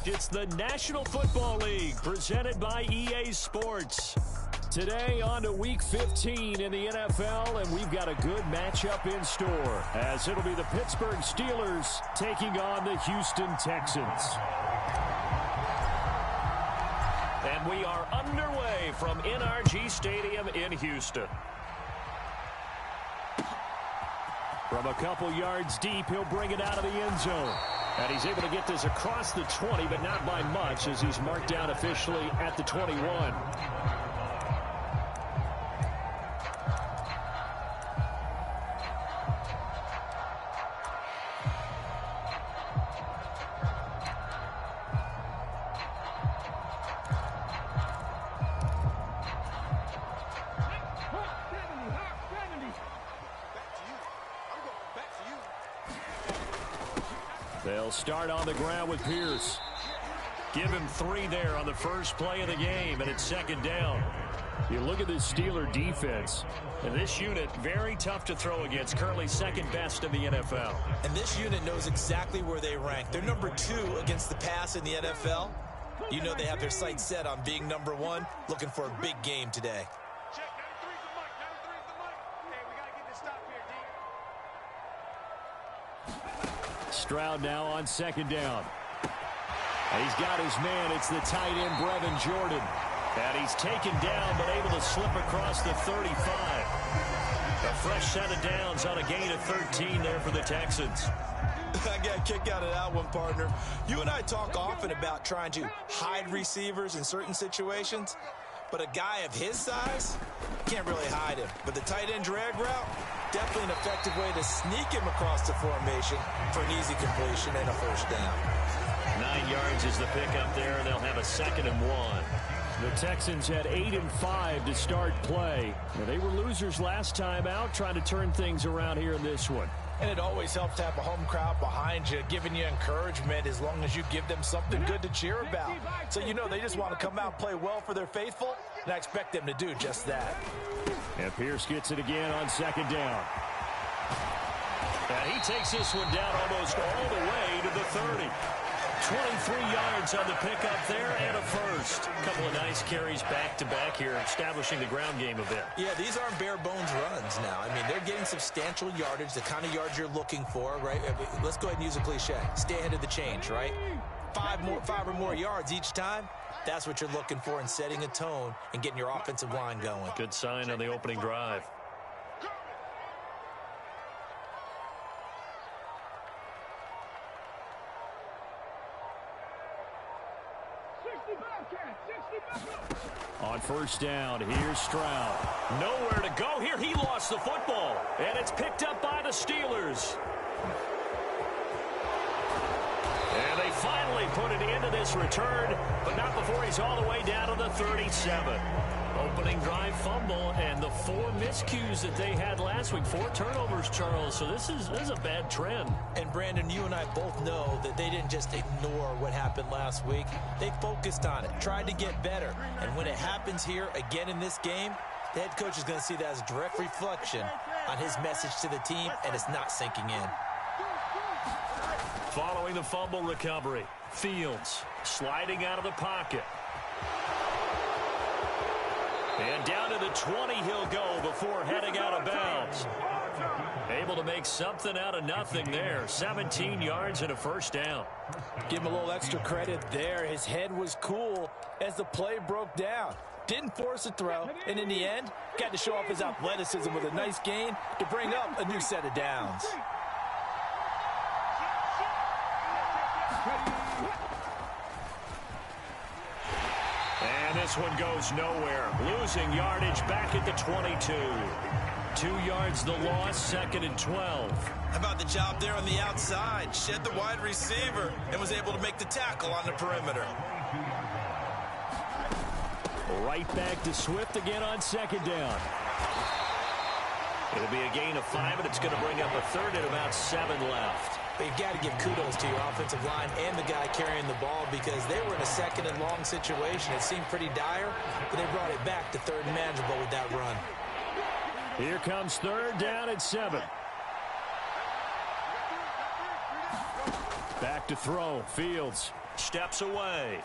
It's the National Football League presented by EA Sports. Today on to Week 15 in the NFL, and we've got a good matchup in store as it'll be the Pittsburgh Steelers taking on the Houston Texans. And we are underway from NRG Stadium in Houston. From a couple yards deep, he'll bring it out of the end zone. And he's able to get this across the 20, but not by much as he's marked down officially at the 21. They'll start on the ground with Pierce. Give him 3 there on the first play of the game, and it's second down. You look at this Steeler defense, and this unit very tough to throw against, currently second best in the NFL. And this unit knows exactly where they rank. They're number 2 against the pass in the NFL. You know they have their sights set on being number 1, looking for a big game today. Stroud now on second down. And he's got his man. It's the tight end, Brevin Jordan. And he's taken down, but able to slip across the 35. A fresh set of downs on a gain of 13 there for the Texans. I got a kick out of that one, partner. You and I talk often about trying to hide receivers in certain situations. But a guy of his size, can't really hide him. But the tight end drag route, definitely an effective way to sneak him across the formation for an easy completion and a first down. 9 yards is the pickup there, and they'll have a 2nd and 1. The Texans had 8 and 5 to start play. Now, they were losers last time out, trying to turn things around here in this one. And it always helps to have a home crowd behind you, giving you encouragement as long as you give them something good to cheer about. So you know they just want to come out and play well for their faithful, and I expect them to do just that. And Pierce gets it again on second down. And he takes this one down almost all the way to the 30. 23 yards on the pickup there and a first. A couple of nice carries back-to-back here, establishing the ground game a bit. Yeah, these aren't bare-bones runs now. I mean, they're getting substantial yardage, the kind of yards you're looking for, right? I mean, let's go ahead and use a cliche. Stay ahead of the change, right? 5 or more yards each time. That's what you're looking for in setting a tone and getting your offensive line going. Good sign on the opening drive. On first down, here's Stroud. Nowhere to go here. He lost the football, and it's picked up by the Steelers. And they finally put an end to this return, but not before he's all the way down to the 37. Opening drive fumble, and the 4 miscues that they had last week. 4 turnovers, Charles, so this is a bad trend. And, Brandon, you and I both know that they didn't just ignore what happened last week. They focused on it, tried to get better. And when it happens here again in this game, the head coach is going to see that as a direct reflection on his message to the team, and it's not sinking in. Following the fumble recovery, Fields sliding out of the pocket. And down to the 20 he'll go before heading out of bounds. Able to make something out of nothing there. 17 yards and a first down. Give him a little extra credit there. His head was cool as the play broke down. Didn't force a throw, and in the end, got to show off his athleticism with a nice gain to bring up a new set of downs. And this one goes nowhere. Losing yardage back at the 22. 2 yards the loss, 2nd and 12. How about the job there on the outside? Shed the wide receiver and was able to make the tackle on the perimeter. Right back to Swift again on second down. It'll be a gain of 5, and it's going to bring up a 3rd and about 7 left. But you've got to give kudos to your offensive line and the guy carrying the ball because they were in a 2nd and long situation. It seemed pretty dire, but they brought it back to 3rd and manageable with that run. Here comes 3rd down and 7. Back to throw. Fields steps away.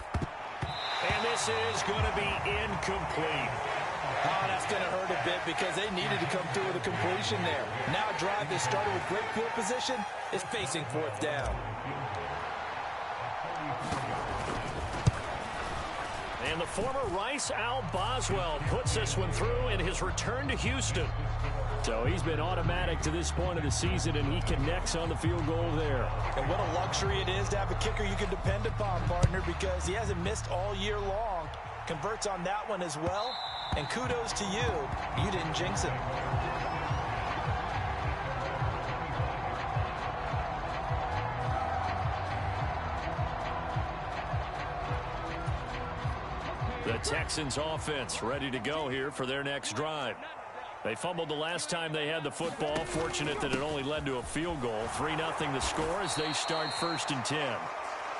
And this is going to be incomplete. Oh, that's going to hurt a bit because they needed to come through with a completion there. Now a drive that started with great field position is facing fourth down. And the former Rice Al Boswell puts this one through in his return to Houston. So he's been automatic to this point of the season, and he connects on the field goal there. And what a luxury it is to have a kicker you can depend upon, partner, because he hasn't missed all year long. Converts on that one as well. And kudos to you. You didn't jinx it. The Texans offense ready to go here for their next drive. They fumbled the last time they had the football. Fortunate that it only led to a field goal. 3-0 the score as they start 1st and 10.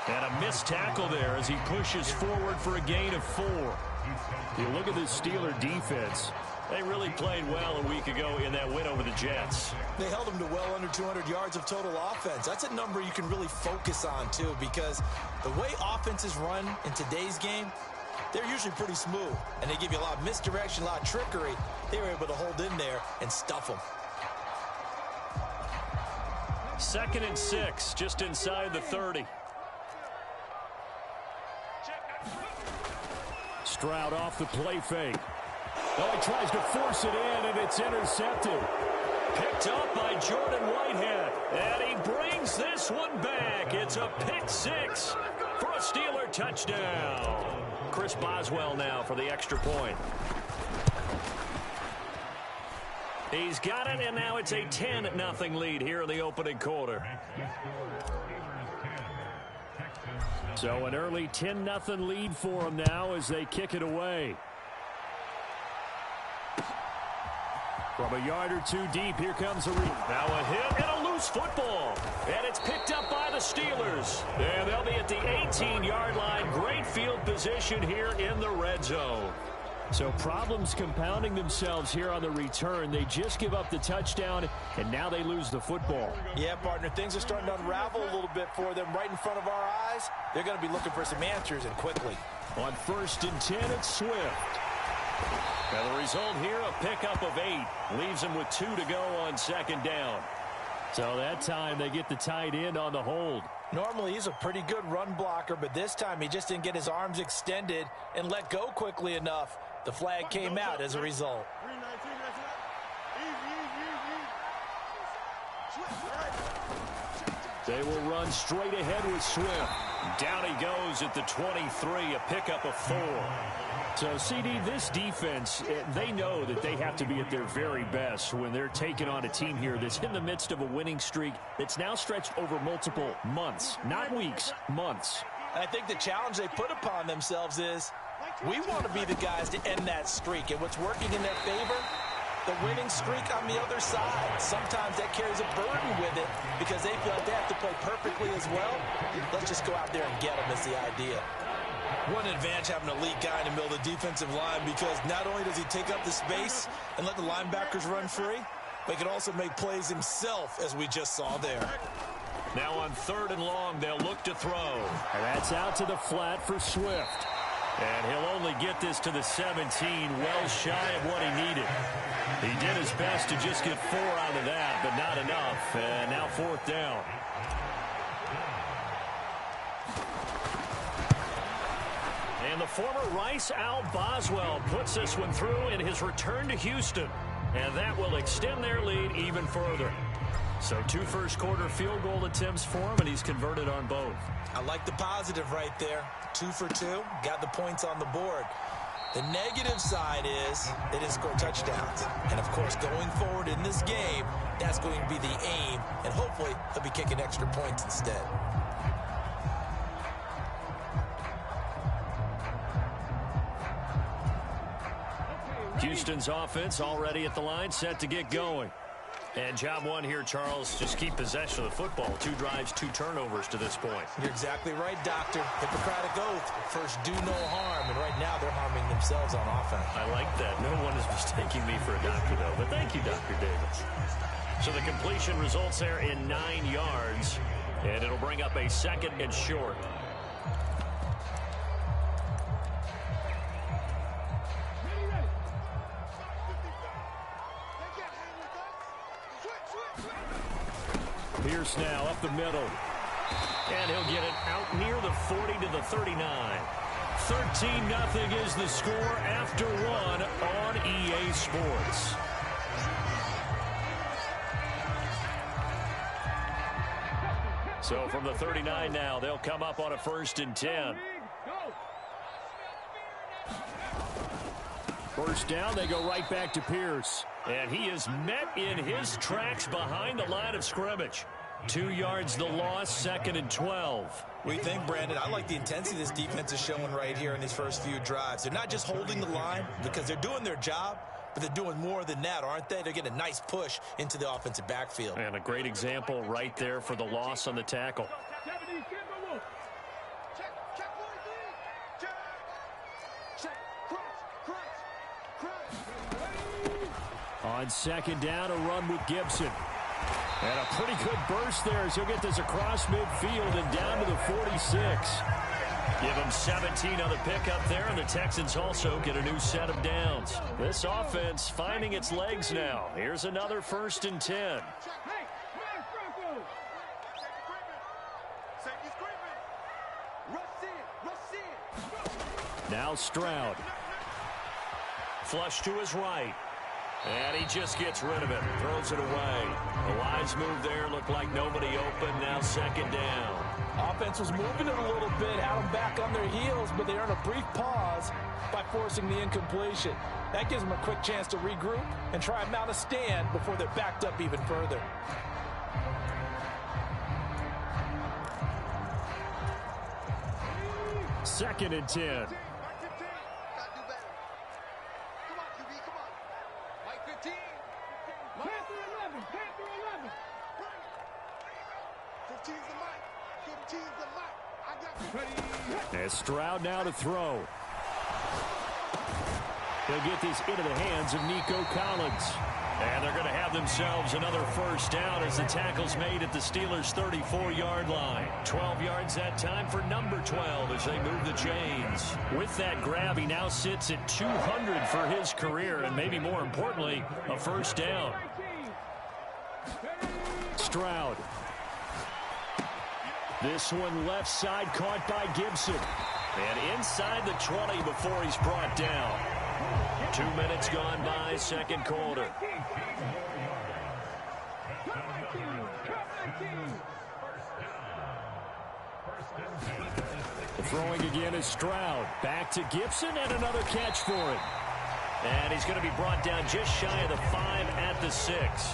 And a missed tackle there as he pushes forward for a gain of 4. You look at this Steeler defense. They really played well a week ago in that win over the Jets. They held them to well under 200 yards of total offense. That's a number you can really focus on, too, because the way offenses run in today's game, they're usually pretty smooth, and they give you a lot of misdirection, a lot of trickery. They were able to hold in there and stuff them. 2nd and 6, just inside the 30. Stroud off the play fake. Oh, he tries to force it in, and it's intercepted. Picked up by Jordan Whitehead, and he brings this one back. It's a pick 6 for a Steeler touchdown. Chris Boswell now for the extra point. He's got it, and now it's a 10-0 lead here in the opening quarter. So an early 10-0 lead for them now as they kick it away. From a yard or two deep, here comes a read. Now a hit and a loose football. And it's picked up by the Steelers. And they'll be at the 18-yard line. Great field position here in the red zone. So problems compounding themselves here on the return. They just give up the touchdown, and now they lose the football. Yeah, partner, things are starting to unravel a little bit for them right in front of our eyes. They're going to be looking for some answers, and quickly. On 1st and 10, it's Swift. And the result here, a pickup of 8. Leaves them with 2 to go on 2nd down. So that time they get the tight end on the hold. Normally he's a pretty good run blocker, but this time he just didn't get his arms extended and let go quickly enough. The flag came out as a result. They will run straight ahead with Swift. Down he goes at the 23, a pickup of 4. So, CD, this defense, they know that they have to be at their very best when they're taking on a team here that's in the midst of a winning streak that's now stretched over multiple months, not weeks, months. And I think the challenge they put upon themselves is we want to be the guys to end that streak. And what's working in their favor? The winning streak on the other side. Sometimes that carries a burden with it because they feel like they have to play perfectly as well. Let's just go out there and get them is the idea. One advantage having an elite guy in the middle of the defensive line because not only does he take up the space and let the linebackers run free, but he can also make plays himself, as we just saw there. Now on 3rd and long, they'll look to throw. And that's out to the flat for Swift. And he'll only get this to the 17, well shy of what he needed. He did his best to just get 4 out of that, but not enough. And now 4th down. And the former Rice Al Boswell puts this one through in his return to Houston. And that will extend their lead even further. So 2 first-quarter field goal attempts for him, and he's converted on both. I like the positive right there. 2 for 2. Got the points on the board. The negative side is they didn't score touchdowns. And, of course, going forward in this game, that's going to be the aim. And hopefully they'll be kicking extra points instead. Houston's offense already at the line, set to get going. And job one here, Charles, just keep possession of the football. 2 drives, 2 turnovers to this point. You're exactly right, Doctor. Hippocratic oath. First, do no harm. And right now, they're harming themselves on offense. I like that. No one is mistaking me for a doctor, though. But thank you, Dr. Davis. So the completion results there in 9 yards. And it'll bring up a 2nd and short. Pierce now up the middle. And he'll get it out near the 40 to the 39. 13-0 is the score after one on EA Sports. So from the 39 now, they'll come up on a 1st and 10. First down, they go right back to Pierce. And he is met in his tracks behind the line of scrimmage. 2 yards the loss, 2nd and 12. We think, Brandon, I like the intensity this defense is showing right here in these first few drives. They're not just holding the line because they're doing their job, but they're doing more than that, aren't they? They're getting a nice push into the offensive backfield. And a great example right there for the loss on the tackle. On 2nd down, a run with Gibson. And a pretty good burst there as he'll get this across midfield and down to the 46. Give him 17 on the pickup there, and the Texans also get a new set of downs. This offense finding its legs now. Here's another 1st and 10. Now Stroud. Flush to his right. And he just gets rid of it. Throws it away. A wise move there. Looked like nobody open. Now 2nd down. Offense was moving it a little bit, had them back on their heels, but they earn a brief pause by forcing the incompletion. That gives them a quick chance to regroup and try and mount a stand before they're backed up even further. Second and 10. As Stroud now to throw. He'll get this into the hands of Nico Collins. And they're going to have themselves another 1st down as the tackle's made at the Steelers' 34-yard line. 12 yards that time for number 12 as they move the chains. With that grab, he now sits at 200 for his career, and maybe more importantly, a 1st down. Stroud. This one left side caught by Gibson. And inside the 20 before he's brought down. 2 minutes gone by, 2nd quarter. The throwing again is Stroud. Back to Gibson and another catch for him. And he's going to be brought down just shy of the 5 at the 6.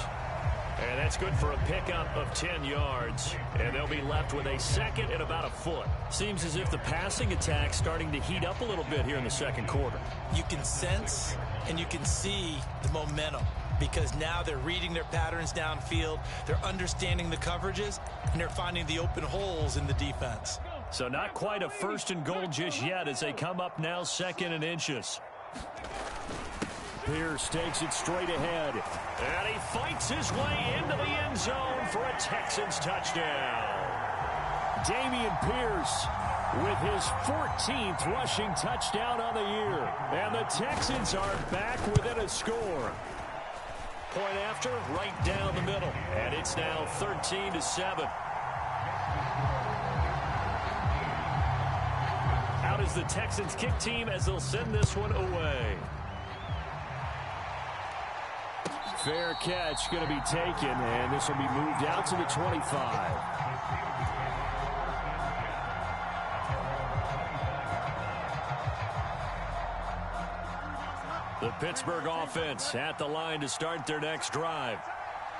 And that's good for a pickup of 10 yards. And they'll be left with a 2nd and about a foot. Seems as if the passing attack's starting to heat up a little bit here in the 2nd quarter. You can sense and you can see the momentum because now they're reading their patterns downfield, they're understanding the coverages, and they're finding the open holes in the defense. So not quite a 1st and goal just yet as they come up now 2nd and inches. Pierce takes it straight ahead. And he fights his way into the end zone for a Texans touchdown. Dameon Pierce with his 14th rushing touchdown on the year. And the Texans are back within a score. Point after, right down the middle. And it's now 13-7. Out is the Texans kick team as they'll send this one away. Fair catch going to be taken, and this will be moved out to the 25. The Pittsburgh offense at the line to start their next drive.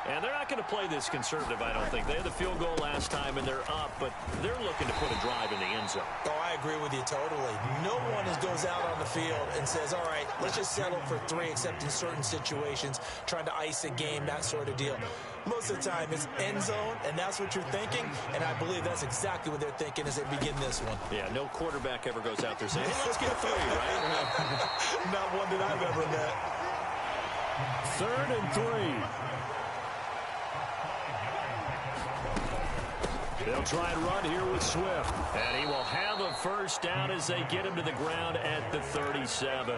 And they're not going to play this conservative, I don't think. They had the field goal last time, and they're up, but they're looking to put a drive in the end zone. Oh, I agree with you totally. No one goes out on the field and says, all right, let's just settle for 3, except in certain situations, trying to ice a game, that sort of deal. Most of the time, it's end zone, and that's what you're thinking, and I believe that's exactly what they're thinking as they begin this one. Yeah, no quarterback ever goes out there saying, hey, let's get 3, right? Not one that I've ever met. 3rd and 3. They'll try and run here with Swift. And he will have a 1st down as they get him to the ground at the 37.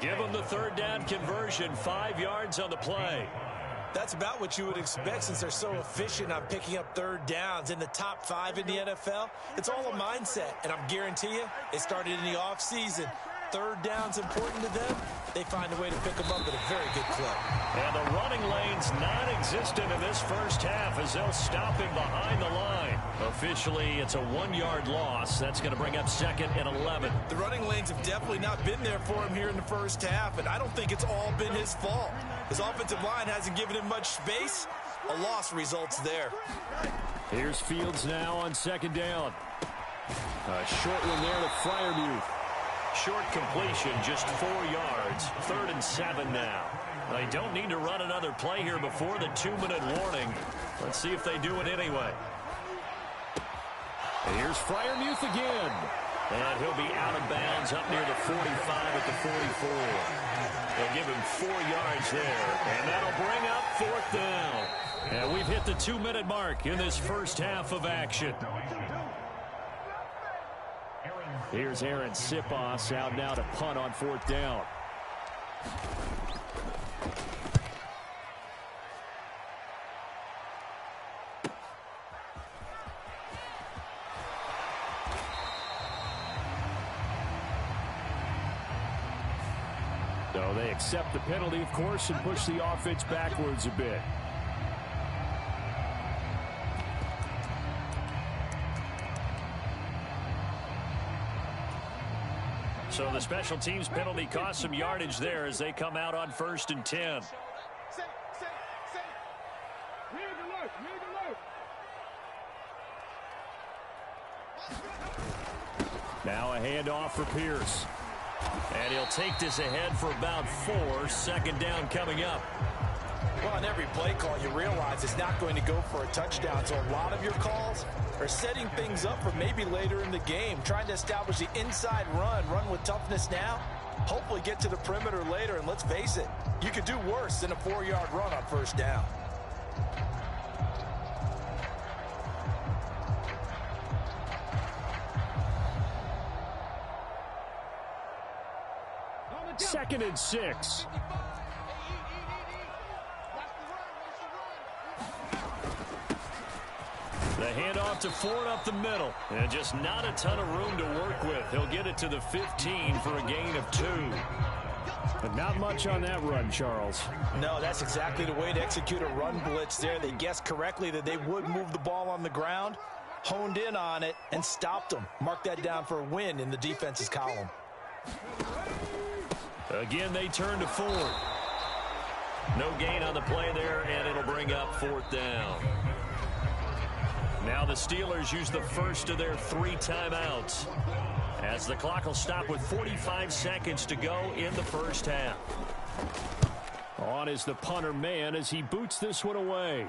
Give him the 3rd down conversion, 5 yards on the play. That's about what you would expect since they're so efficient on picking up third downs. In the top 5 in the NFL, it's all a mindset. And I'm guarantee you, it started in the offseason. Third down's important to them. They find a way to pick them up at a very good clip. And the running lane's non-existent in this first half as they'll stop him behind the line. Officially, it's a 1-yard loss. That's going to bring up 2nd and 11. The running lanes have definitely not been there for him here in the first half, and I don't think it's all been his fault. His offensive line hasn't given him much space. A loss results there. Here's Fields now on 2nd down. A short one there to Freiermuth. Short completion, just 4 yards. 3rd and 7 now. They don't need to run another play here before the 2-minute warning. Let's see if they do it anyway. And here's Freiermuth again. And he'll be out of bounds up near the 45 at the 44. They'll give him 4 yards there. And that'll bring up 4th down. And we've hit the 2-minute mark in this first half of action. Here's Aaron Sipos out now to punt on 4th down. So they accept the penalty, of course, and push the offense backwards a bit. So the special teams penalty cost some yardage there as they come out on 1st and 10. Now a handoff for Pierce. And he'll take this ahead for about 4. 2nd down coming up. Well, on every play call, you realize it's not going to go for a touchdown. So a lot of your calls are setting things up for maybe later in the game, trying to establish the inside run with toughness now, hopefully get to the perimeter later. And let's face it, you could do worse than a 4-yard run on 1st down. Second and 6. The handoff to Ford up the middle. And just not a ton of room to work with. He'll get it to the 15 for a gain of 2. But not much on that run, Charles. No, that's exactly the way to execute a run blitz there. They guessed correctly that they would move the ball on the ground, honed in on it, and stopped them. Mark that down for a win in the defense's column. Again, they turn to Ford. No gain on the play there, and it'll bring up 4th down. Now the Steelers use the first of their 3 timeouts as the clock will stop with 45 seconds to go in the first half. On is the punter man as he boots this one away.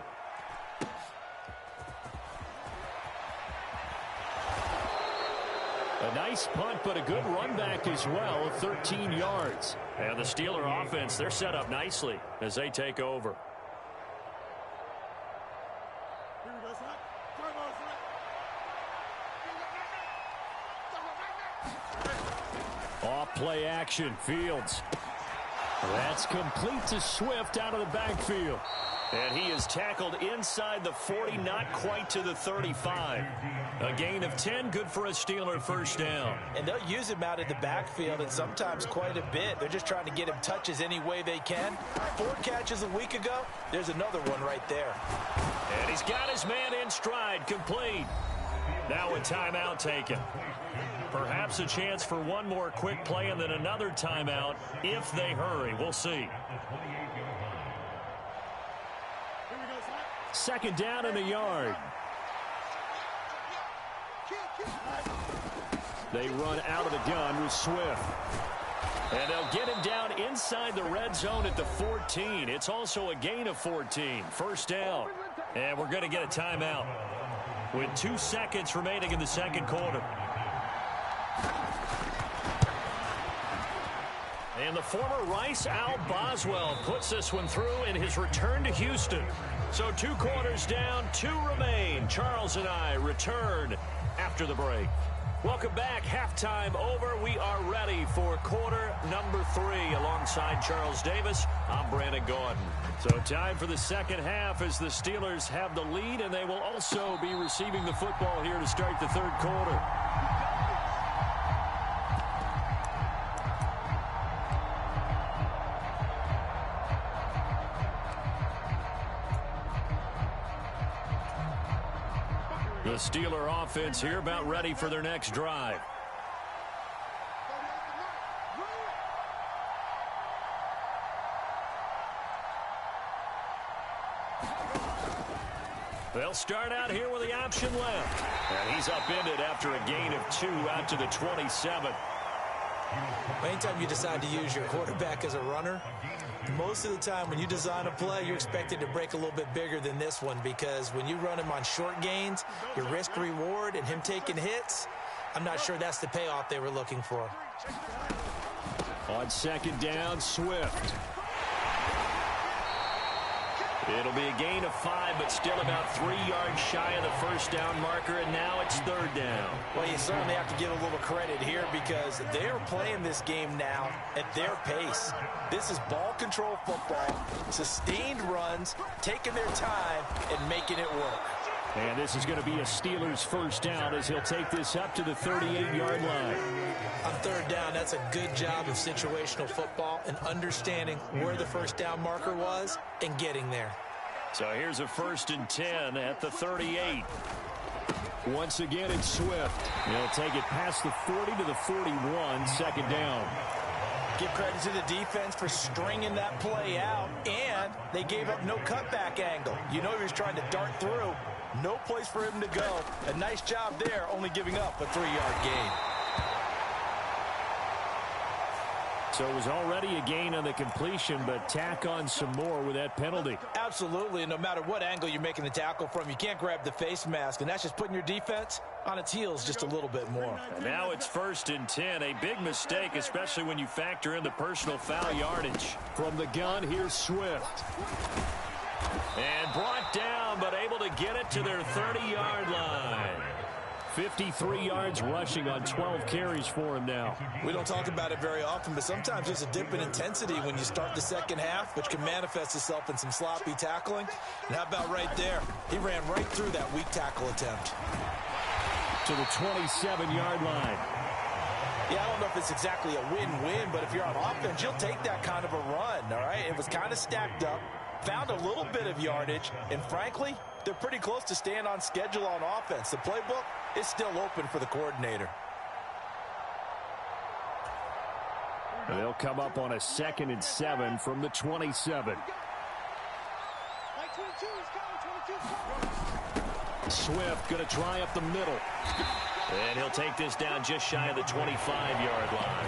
A nice punt, but a good run back as well of 13 yards. And the Steeler offense, they're set up nicely as they take over. Off play action, Fields. That's complete to Swift out of the backfield. And he is tackled inside the 40, not quite to the 35. A gain of 10, good for a Steeler 1st down. And they'll use him out in the backfield, and sometimes quite a bit. They're just trying to get him touches any way they can. 4 catches a week ago. There's another one right there. And he's got his man in stride, complete. Now a timeout taken. Perhaps a chance for one more quick play and then another timeout if they hurry. We'll see. 2nd down and a yard. They run out of the gun with Swift. And they'll get him down inside the red zone at the 14. It's also a gain of 14. 1st down. And we're going to get a timeout with 2 seconds remaining in the 2nd quarter. And the former Rice Al Boswell puts this one through in his return to Houston. So 2 quarters down, 2 remain. Charles and I return after the break. Welcome back. Halftime over. We are ready for quarter number 3. Alongside Charles Davis, I'm Brandon Gaudin. So time for the second half as the Steelers have the lead, and they will also be receiving the football here to start the third quarter. The Steeler offense here about ready for their next drive. They'll start out here with the option left. And he's upended after a gain of 2 out to the 27. Anytime you decide to use your quarterback as a runner, most of the time when you design a play, you're expected to break a little bit bigger than this one, because when you run him on short gains, your risk-reward and him taking hits, I'm not sure that's the payoff they were looking for. On second down, Swift. It'll be a gain of 5, but still about 3 yards shy of the first down marker, and now it's third down. Well, you certainly have to give a little credit here because they're playing this game now at their pace. This is ball control football, sustained runs, taking their time, and making it work. And this is going to be a Steelers first down as he'll take this up to the 38-yard line. On third down, that's a good job of situational football and understanding where the first down marker was and getting there. So here's a 1st and 10 at the 38. Once again, it's Swift. He'll take it past the 40 to the 41, second down. Give credit to the defense for stringing that play out, and they gave up no cutback angle. You know he was trying to dart through. No place for him to go. A nice job there, only giving up a 3-yard gain. So it was already a gain on the completion, but tack on some more with that penalty. Absolutely, and no matter what angle you're making the tackle from, you can't grab the face mask, and that's just putting your defense on its heels just a little bit more. And now it's 1st and 10, a big mistake, especially when you factor in the personal foul yardage. From the gun, here's Swift. And brought down, but able to get it to their 30-yard line. 53 yards rushing on 12 carries for him now. We don't talk about it very often, but sometimes there's a dip in intensity when you start the second half, which can manifest itself in some sloppy tackling. And how about right there? He ran right through that weak tackle attempt. To the 27-yard line. Yeah, I don't know if it's exactly a win-win, but if you're on offense, you'll take that kind of a run, all right? It was kind of stacked up, found a little bit of yardage, and frankly, they're pretty close to staying on schedule on offense. The playbook is still open for the coordinator. They'll come up on a 2nd and 7 from the 27. Swift going to try up the middle. And he'll take this down just shy of the 25-yard line.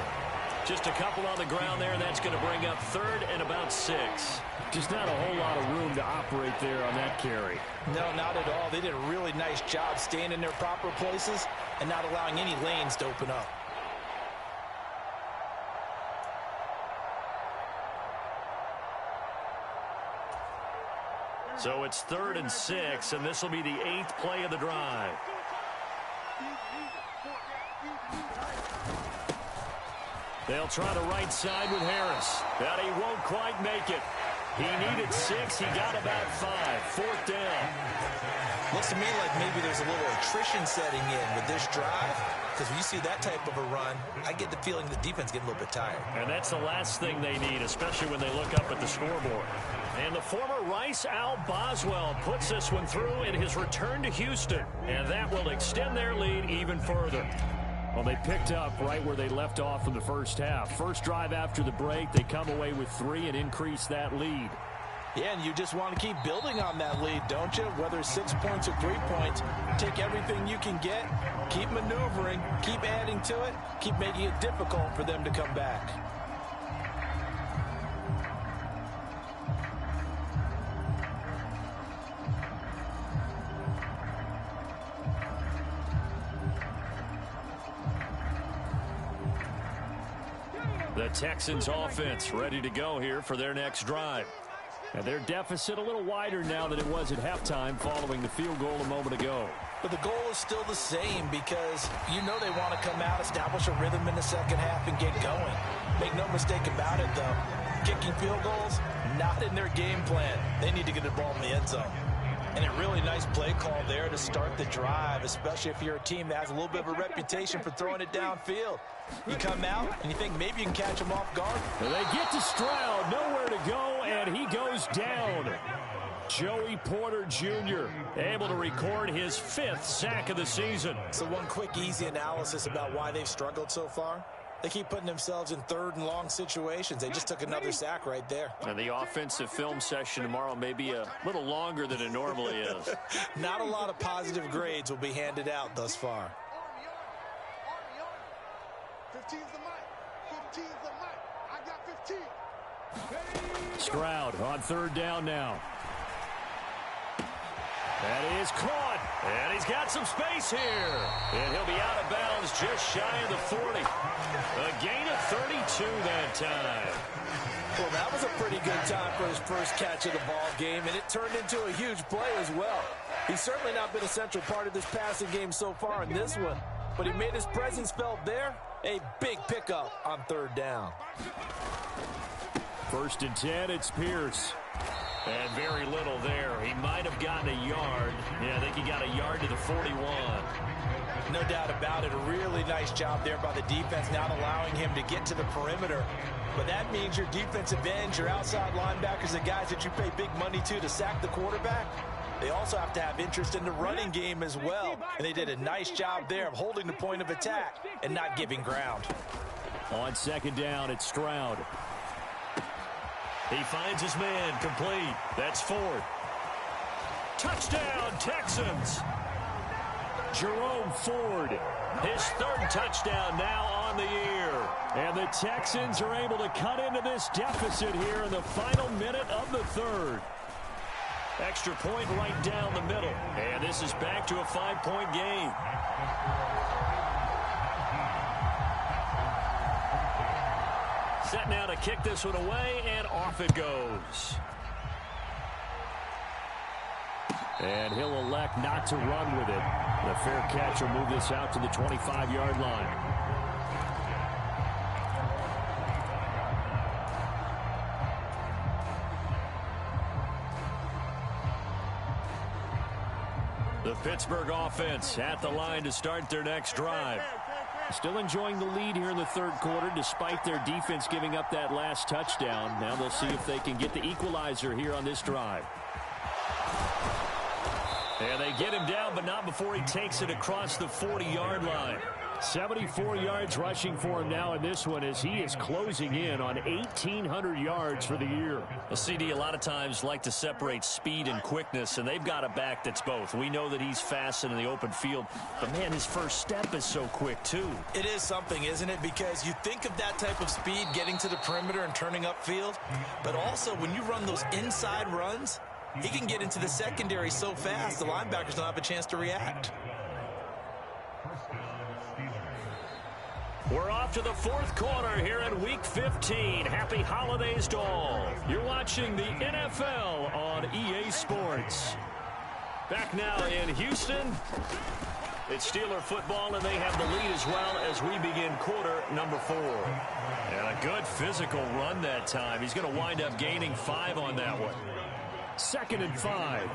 Just a couple on the ground there, and that's going to bring up 3rd and about 6. Just not a whole lot of room to operate there on that carry. No, not at all. They did a really nice job staying in their proper places and not allowing any lanes to open up. So it's 3rd and 6, and this will be the 8th play of the drive. They'll try the right side with Harris. But he won't quite make it. He needed 6. He got about 5. 4th down. Looks to me like maybe there's a little attrition setting in with this drive, because when you see that type of a run, I get the feeling the defense getting a little bit tired. And that's the last thing they need, especially when they look up at the scoreboard. And the former Rice Al Boswell puts this one through in his return to Houston. And that will extend their lead even further. Well, they picked up right where they left off in the first half. First drive after the break, they come away with 3 and increase that lead. Yeah, and you just want to keep building on that lead, don't you? Whether it's 6 points or 3 points, take everything you can get, keep maneuvering, keep adding to it, keep making it difficult for them to come back. The Texans offense ready to go here for their next drive. And their deficit a little wider now than it was at halftime following the field goal a moment ago. But the goal is still the same because you know they want to come out, establish a rhythm in the second half, and get going. Make no mistake about it, though. Kicking field goals, not in their game plan. They need to get the ball in the end zone. And a really nice play call there to start the drive, especially if you're a team that has a little bit of a reputation for throwing it downfield. You come out, and you think maybe you can catch them off guard. They get to Stroud, nowhere to go, and he goes down. Joey Porter Jr. able to record his 5th sack of the season. So one quick, easy analysis about why they've struggled so far. They keep putting themselves in 3rd and long situations. They just took another sack right there. And the offensive film session tomorrow may be a little longer than it normally is. Not a lot of positive grades will be handed out thus far. 15's the mic. 15's the mic. I got 15. Stroud on 3rd down now. That is caught, and he's got some space here. And he'll be out of bounds just shy of the 40. A gain of 32 that time. Well, that was a pretty good time for his first catch of the ball game, and it turned into a huge play as well. He's certainly not been a central part of this passing game so far in this one, but he made his presence felt there. A big pickup on 3rd down. 1st and 10, it's Pierce. And very little there. He might have gotten a yard. Yeah, I think he got a yard to the 41. No doubt about it. A really nice job there by the defense, not allowing him to get to the perimeter. But that means your defensive ends, your outside linebackers, the guys that you pay big money to sack the quarterback, they also have to have interest in the running game as well. And they did a nice job there of holding the point of attack and not giving ground. On 2nd down, it's Stroud. He finds his man, complete. That's 4th. Touchdown, Texans. Jerome Ford, his 3rd touchdown now on the year. And the Texans are able to cut into this deficit here in the final minute of the 3rd. Extra point right down the middle. And this is back to a 5-point game. Set now to kick this one away, and off it goes. And he'll elect not to run with it. The fair catch will move this out to the 25-yard line. The Pittsburgh offense at the line to start their next drive. Still enjoying the lead here in the 3rd quarter despite their defense giving up that last touchdown. Now they'll see if they can get the equalizer here on this drive. And they get him down, but not before he takes it across the 40-yard line. 74 yards rushing for him now in this one as he is closing in on 1,800 yards for the year. A CD a lot of times like to separate speed and quickness, and they've got a back that's both. We know that he's fast in the open field, but man, his first step is so quick too. It is something, isn't it? Because you think of that type of speed getting to the perimeter and turning upfield, but also when you run those inside runs, he can get into the secondary so fast the linebackers don't have a chance to react. We're off to the 4th quarter here in Week 15. Happy holidays to all. You're watching the NFL on EA Sports. Back now in Houston. It's Steeler football, and they have the lead as well as we begin quarter number 4. And a good physical run that time. He's going to wind up gaining 5 on that one. 2nd and 5.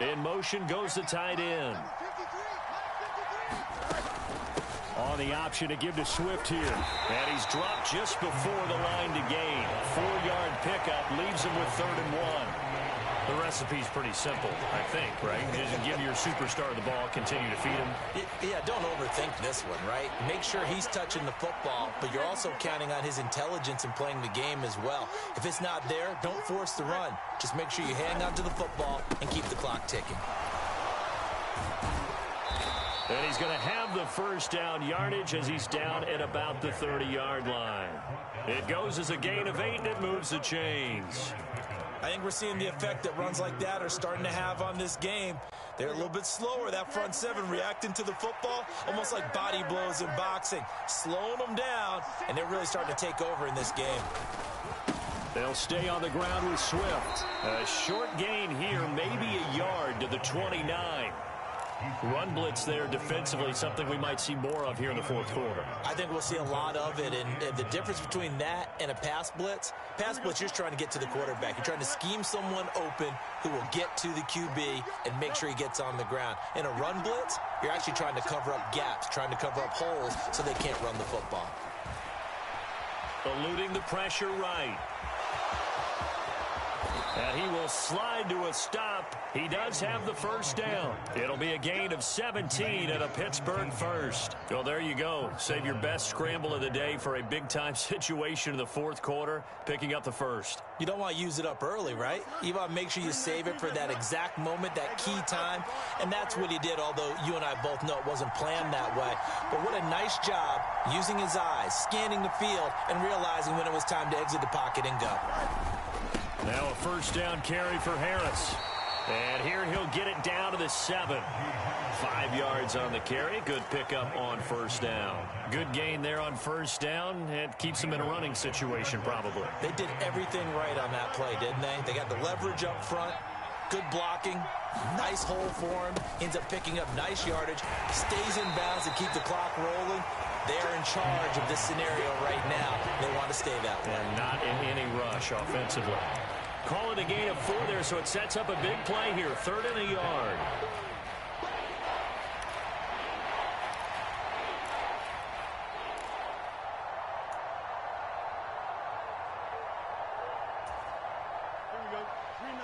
In motion goes the tight end. On the option to give to Swift here. And he's dropped just before the line to gain. 4-yard pickup leaves him with 3rd and 1. The recipe's pretty simple, I think, right? Just give your superstar the ball, continue to feed him. Yeah, don't overthink this one, right? Make sure he's touching the football, but you're also counting on his intelligence in playing the game as well. If it's not there, don't force the run. Just make sure you hang on to the football and keep the clock ticking. And he's going to have the first down yardage as he's down at about the 30-yard line. It goes as a gain of 8, and it moves the chains. I think we're seeing the effect that runs like that are starting to have on this game. They're a little bit slower, that front seven, reacting to the football, almost like body blows in boxing, slowing them down, and they're really starting to take over in this game. They'll stay on the ground with Swift. A short gain here, maybe a yard to the 29. Run blitz there defensively, something we might see more of here in the fourth quarter. I think we'll see a lot of it, and the difference between that and a pass blitz, you're just trying to get to the quarterback. You're trying to scheme someone open who will get to the QB and make sure he gets on the ground. In a run blitz, you're actually trying to cover up gaps, trying to cover up holes so they can't run the football. Eluding the pressure right. And he will slide to a stop. He does have the first down. It'll be a gain of 17 and a Pittsburgh first. Well, there you go. Save your best scramble of the day for a big-time situation in the fourth quarter, picking up the first. You don't want to use it up early, right? You want to make sure you save it for that exact moment, that key time. And that's what he did, although you and I both know it wasn't planned that way. But what a nice job using his eyes, scanning the field, and realizing when it was time to exit the pocket and go. Now a first down carry for Harris. And here he'll get it down to the 7. 5 yards on the carry. Good pickup on first down. Good gain there on first down. It keeps him in a running situation probably. They did everything right on that play, didn't they? They got the leverage up front. Good blocking. Nice hole for him. Ends up picking up nice yardage. Stays in bounds to keep the clock rolling. They're in charge of this scenario right now. They want to stay that way. And not in any rush offensively. Call it a gain of 4 there, so it sets up a big play here. 3rd and a yard.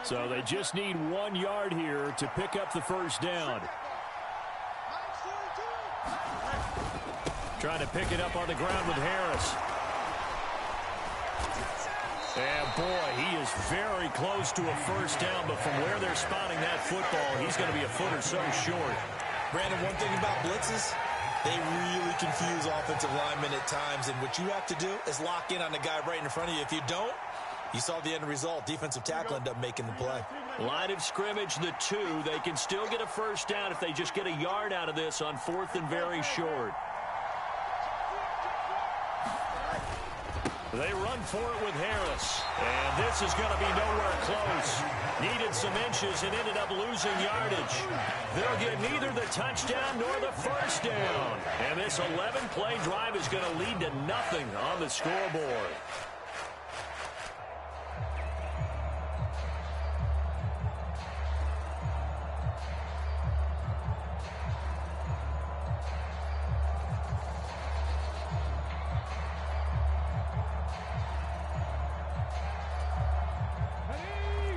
So they just need 1 yard here to pick up the first down. Trying to pick it up on the ground with Harris. And boy, he is very close to a first down, but from where they're spotting that football, he's going to be a foot or so short. Brandon, one thing about blitzes, they really confuse offensive linemen at times, and what you have to do is lock in on the guy right in front of you. If you don't, you saw the end result. Defensive tackle ended up making the play. Line of scrimmage, the 2. They can still get a first down if they just get a yard out of this on 4th and very short. They run for it with Harris. And this is going to be nowhere close. Needed some inches and ended up losing yardage. They'll get neither the touchdown nor the first down. And this 11-play drive is going to lead to nothing on the scoreboard.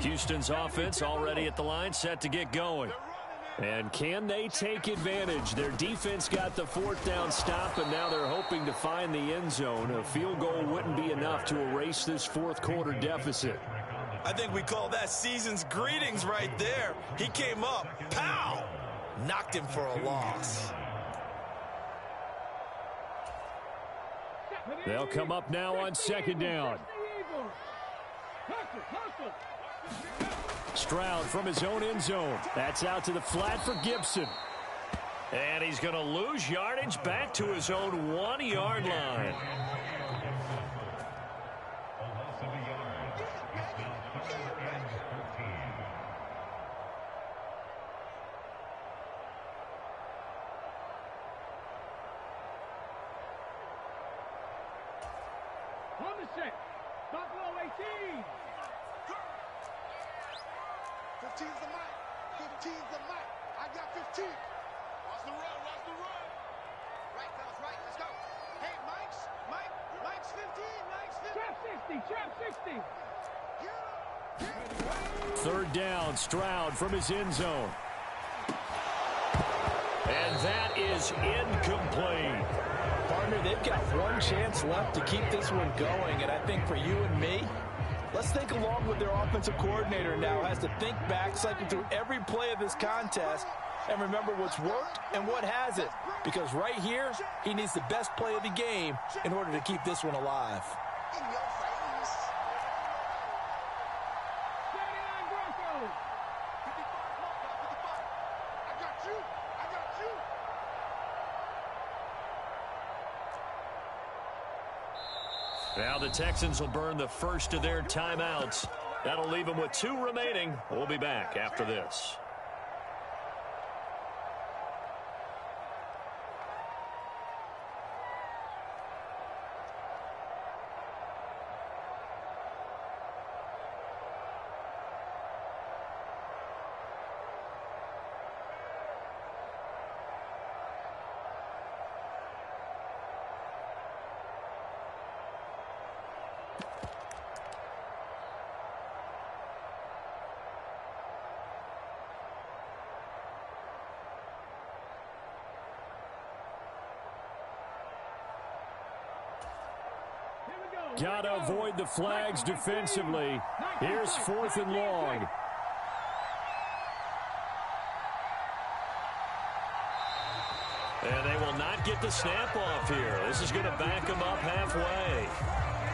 Houston's offense already at the line, set to get going. And can they take advantage? Their defense got the 4th down stop, and now they're hoping to find the end zone. A field goal wouldn't be enough to erase this fourth quarter deficit. I think we call that season's greetings right there. He came up, pow! Knocked him for a loss. They'll come up now on 2nd down. Stroud from his own end zone. That's out to the flat for Gibson. And he's going to lose yardage back to his own 1-yard line. On the set. Buffalo 18. 15's the mic. 15's the mic. I got 15. Watch the run. Watch the run. Right, fellas, right. Let's go. Hey, Mike's 15. Mike's 50. Trap 60. 3rd down, Stroud from his end zone. And that is incomplete. Partner, they've got one chance left to keep this one going, and I think for you and me, let's think along with their offensive coordinator now has to think back, cycle through every play of this contest, and remember what's worked and what hasn't. Because right here, he needs the best play of the game in order to keep this one alive. In your face. 39 Broncos. 55. you. I got you. Now the Texans will burn the first of their timeouts. That'll leave them with 2 remaining. We'll be back after this. Got to avoid the flags defensively. Here's 4th and long. And they will not get the snap off here. This is going to back them up halfway.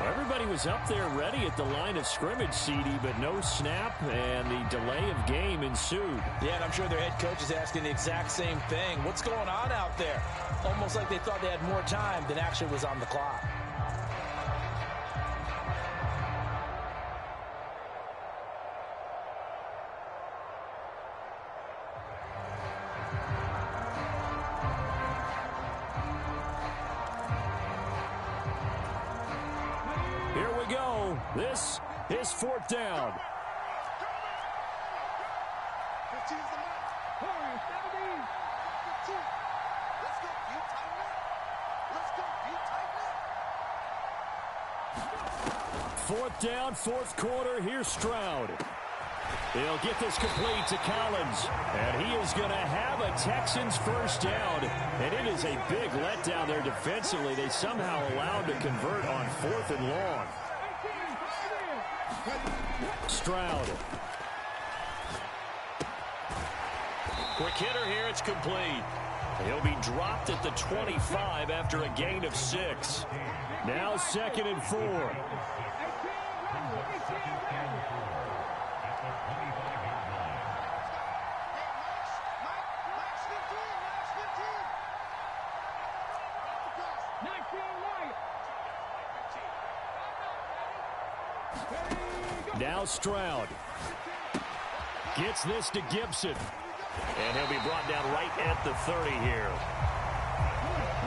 Everybody was up there ready at the line of scrimmage, CD, but no snap, and the delay of game ensued. Yeah, and I'm sure their head coach is asking the exact same thing. What's going on out there? Almost like they thought they had more time than actually was on the clock. This is 4th down. 15's the mark. 17. 15. Let's go. You tighten up. Let's go. You tighten up. 4th down, 4th quarter. Here's Stroud. He'll get this complete to Collins. And he is going to have a Texans first down. And it is a big letdown there defensively. They somehow allowed to convert on 4th and long. Stroud. Quick hitter here. It's complete. He'll be dropped at the 25 after a gain of 6. Now 2nd and 4. Now Stroud gets this to Gibson. And he'll be brought down right at the 30 here.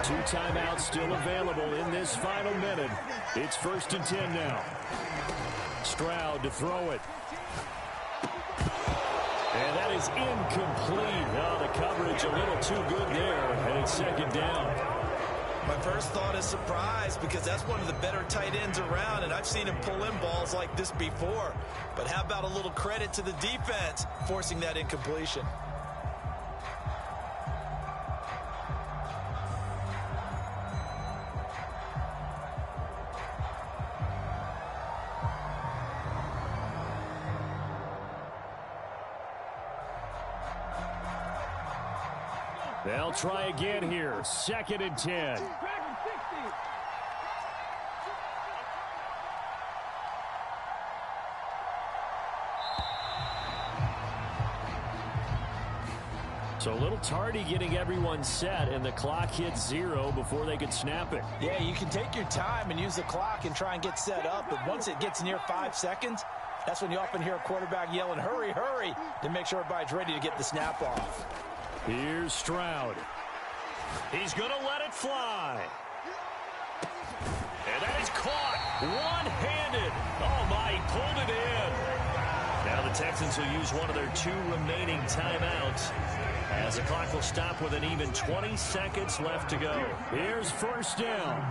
2 timeouts still available in this final minute. It's 1st and 10 now. Stroud to throw it. And that is incomplete. Oh, the coverage a little too good there. And it's 2nd down. My first thought is surprise because that's one of the better tight ends around, and I've seen him pull in balls like this before. But how about a little credit to the defense forcing that incompletion? They'll try again here. 2nd and 10. So a little tardy getting everyone set, and the clock hits 0 before they could snap it. Yeah, you can take your time and use the clock and try and get set up, but once it gets near 5 seconds, that's when you often hear a quarterback yelling, hurry, hurry, to make sure everybody's ready to get the snap off. Here's Stroud. He's going to let it fly. And that is caught one-handed. Oh, my, he pulled it in. Now the Texans will use one of their 2 remaining timeouts as the clock will stop with an even 20 seconds left to go. Here's 1st down.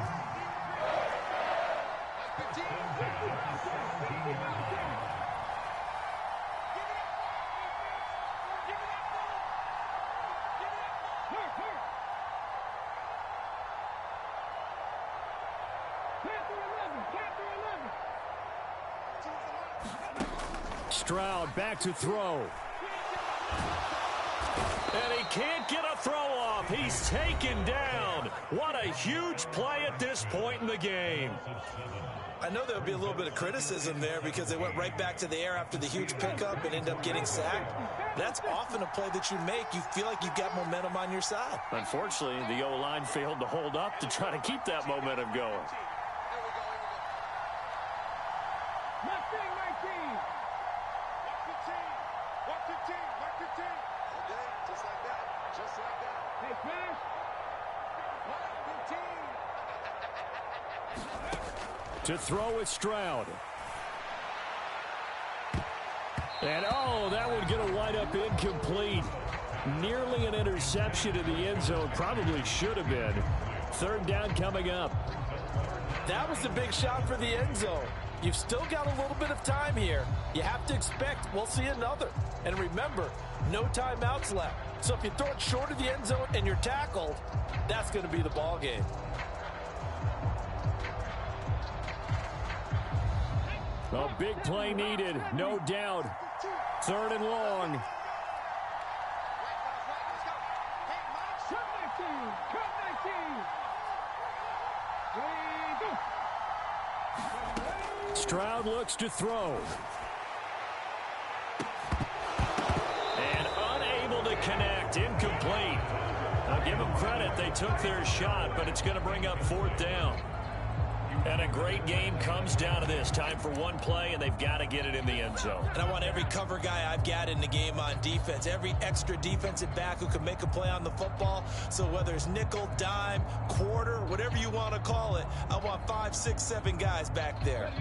Stroud back to throw. And he can't get a throw off. He's taken down. What a huge play at this point in the game. I know there'll be a little bit of criticism there because they went right back to the air after the huge pickup and ended up getting sacked. That's often a play that you make. You feel like you've got momentum on your side. Unfortunately, the O-line failed to hold up to try to keep that momentum going. To throw it, Stroud. And, oh, that would get a wind up incomplete. Nearly an interception in the end zone. Probably should have been. Third down coming up. That was a big shot for the end zone. You've still got a little bit of time here. You have to expect we'll see another. And remember, no timeouts left. So if you throw it short of the end zone and you're tackled, that's going to be the ball game. A big play needed, no doubt. Third and long. Stroud looks to throw. And unable to connect. Incomplete. I'll give them credit. They took their shot, but it's going to bring up fourth down. And a great game comes down to this. Time for one play, and they've got to get it in the end zone. And I want every cover guy I've got in the game on defense, every extra defensive back who can make a play on the football. So whether it's nickel, dime, quarter, whatever you want to call it, I want 5, 6, 7 guys back there.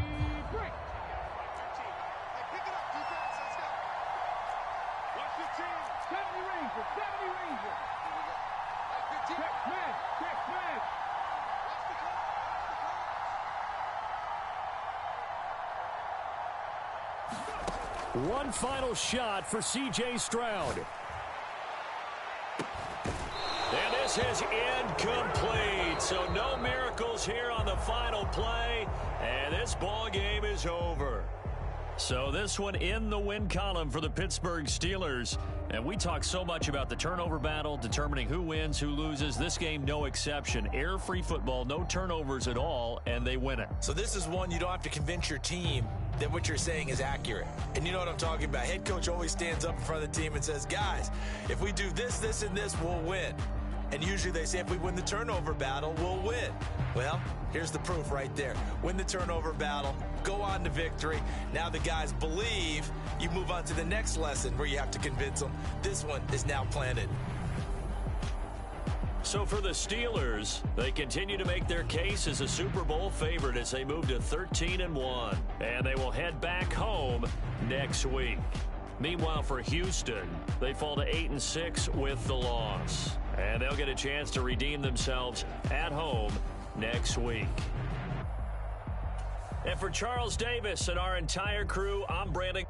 One final shot for C.J. Stroud. And this is incomplete. So no miracles here on the final play. And this ball game is over. So this one in the win column for the Pittsburgh Steelers. And we talk so much about the turnover battle, determining who wins, who loses. This game, no exception. Error-free football, no turnovers at all, and they win it. So this is one you don't have to convince your team that what you're saying is accurate. And you know what I'm talking about. Head coach always stands up in front of the team and says, guys, if we do this, this, and this, we'll win. And usually they say if we win the turnover battle, we'll win. Well, here's the proof right there. Win the turnover battle, go on to victory. Now the guys believe. You move on to the next lesson where you have to convince them. This one is now planted. So for the Steelers, they continue to make their case as a Super Bowl favorite as they move to 13-1. And they will head back home next week. Meanwhile, for Houston, they fall to 8-6 with the loss. And they'll get a chance to redeem themselves at home next week. And for Charles Davis and our entire crew, I'm Brandon.